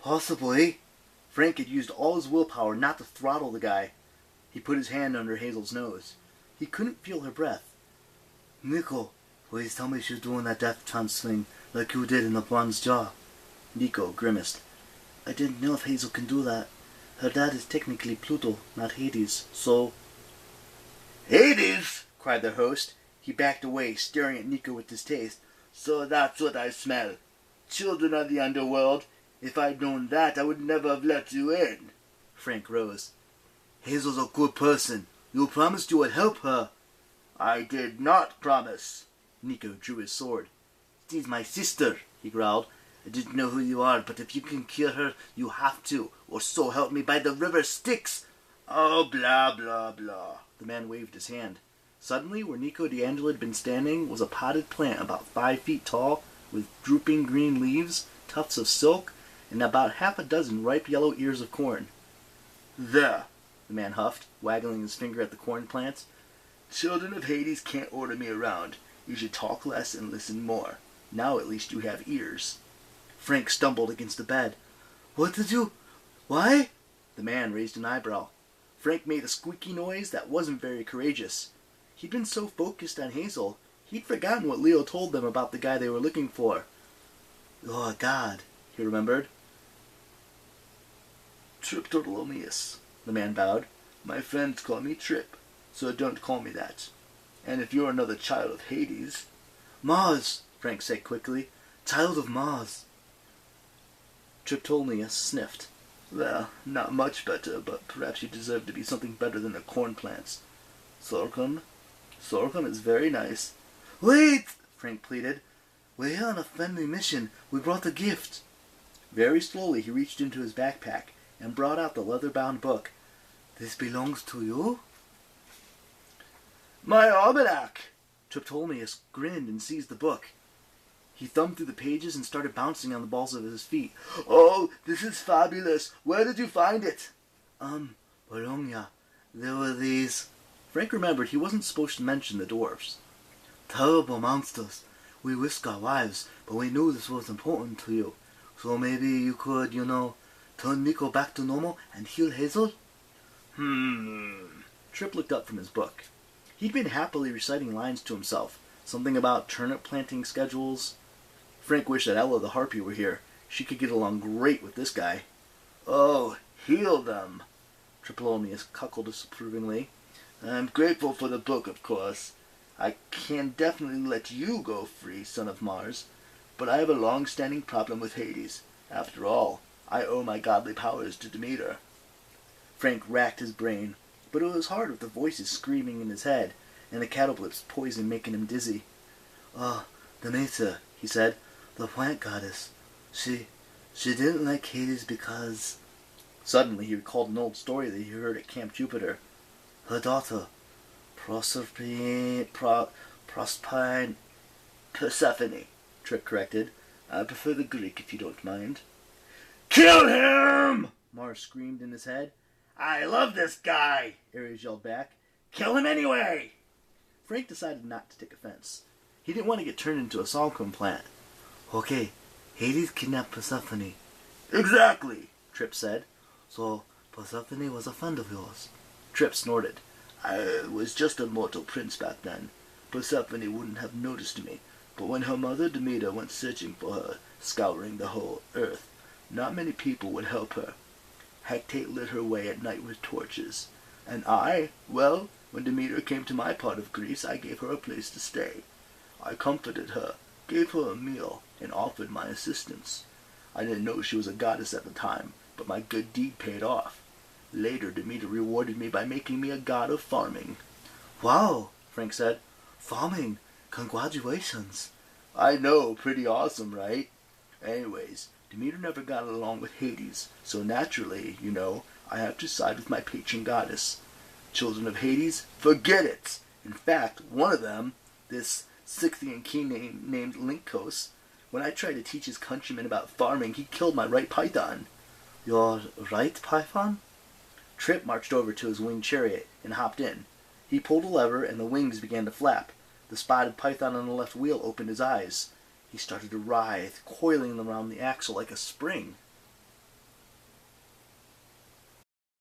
Possibly. Frank had used all his willpower not to throttle the guy. He put his hand under Hazel's nose. He couldn't feel her breath. Nico, please tell me she's doing that death trance thing like you did in the bronze jaw. Nico grimaced. I didn't know if Hazel can do that. Her dad is technically Pluto, not Hades, so... Hades! Cried the host. He backed away, staring at Nico with distaste. So that's what I smell. Children of the underworld. If I'd known that, I would never have let you in. Frank rose. Hazel's a good person. You promised you would help her. I did not promise. Nico drew his sword. She's my sister, he growled. I didn't know who you are, but if you can kill her, you have to, or so help me by the river Styx. Oh, blah, blah, blah. The man waved his hand. Suddenly, where Nico D'Angelo had been standing was a potted plant about 5 feet tall, with drooping green leaves, tufts of silk, and about half a dozen ripe yellow ears of corn. There, the man huffed, waggling his finger at the corn plants. Children of Hades can't order me around. You should talk less and listen more. Now at least you have ears. Frank stumbled against the bed. What did you... Why? The man raised an eyebrow. Frank made a squeaky noise that wasn't very courageous. He'd been so focused on Hazel, he'd forgotten what Leo told them about the guy they were looking for. Oh, God, he remembered. Triptolemius, the man bowed. My friends call me Trip, so don't call me that. And if you're another child of Hades... Mars, Frank said quickly. Child of Mars. Triptolemius sniffed. Well, not much better, but perhaps you deserve to be something better than the corn plants. Sorghum? Sorghum is very nice. Wait! Frank pleaded. We're here on a friendly mission. We brought a gift. Very slowly he reached into his backpack and brought out the leather-bound book. This belongs to you? My almanac! Triptolemius grinned and seized the book. He thumbed through the pages and started bouncing on the balls of his feet. Oh, this is fabulous. Where did you find it? Bologna. There were these... Frank remembered he wasn't supposed to mention the dwarfs. Terrible monsters. We risked our lives, but we knew this was important to you. So maybe you could, turn Nico back to normal and heal Hazel? Trip looked up from his book. He'd been happily reciting lines to himself. Something about turnip planting schedules. Frank wished that Ella the Harpy were here. She could get along great with this guy. Oh, heal them, Triptolemius chuckled disapprovingly. I'm grateful for the book, of course. I can definitely let you go free, son of Mars. But I have a long-standing problem with Hades. After all, I owe my godly powers to Demeter. Frank racked his brain, but it was hard with the voices screaming in his head, and the cataplip's poison making him dizzy. Demeter, he said, the plant goddess. She didn't like Hades because... Suddenly he recalled an old story that he heard at Camp Jupiter. Her daughter, Proserpine, Persephone, Trip corrected. I prefer the Greek if you don't mind. Kill him! Mars screamed in his head. I love this guy, Ares yelled back. Kill him anyway! Frank decided not to take offense. He didn't want to get turned into a sorghum plant. Okay, Hades kidnapped Persephone. Exactly, Trip said. So, Persephone was a friend of yours? Trip snorted. I was just a mortal prince back then. Persephone wouldn't have noticed me, but when her mother Demeter went searching for her, scouring the whole earth, not many people would help her. Hecate lit her way at night with torches. And well, when Demeter came to my part of Greece, I gave her a place to stay. I comforted her, gave her a meal, and offered my assistance. I didn't know she was a goddess at the time, but my good deed paid off. Later, Demeter rewarded me by making me a god of farming. Wow, Frank said. Farming. Congratulations. I know, pretty awesome, right? Anyways, Demeter never got along with Hades, so naturally, I have to side with my patron goddess. Children of Hades, forget it! In fact, one of them, this Scythian king named Lynkos, when I tried to teach his countrymen about farming, he killed my right python. Your right python? Trip marched over to his winged chariot and hopped in. He pulled a lever and the wings began to flap. The spotted python on the left wheel opened his eyes. He started to writhe, coiling around the axle like a spring.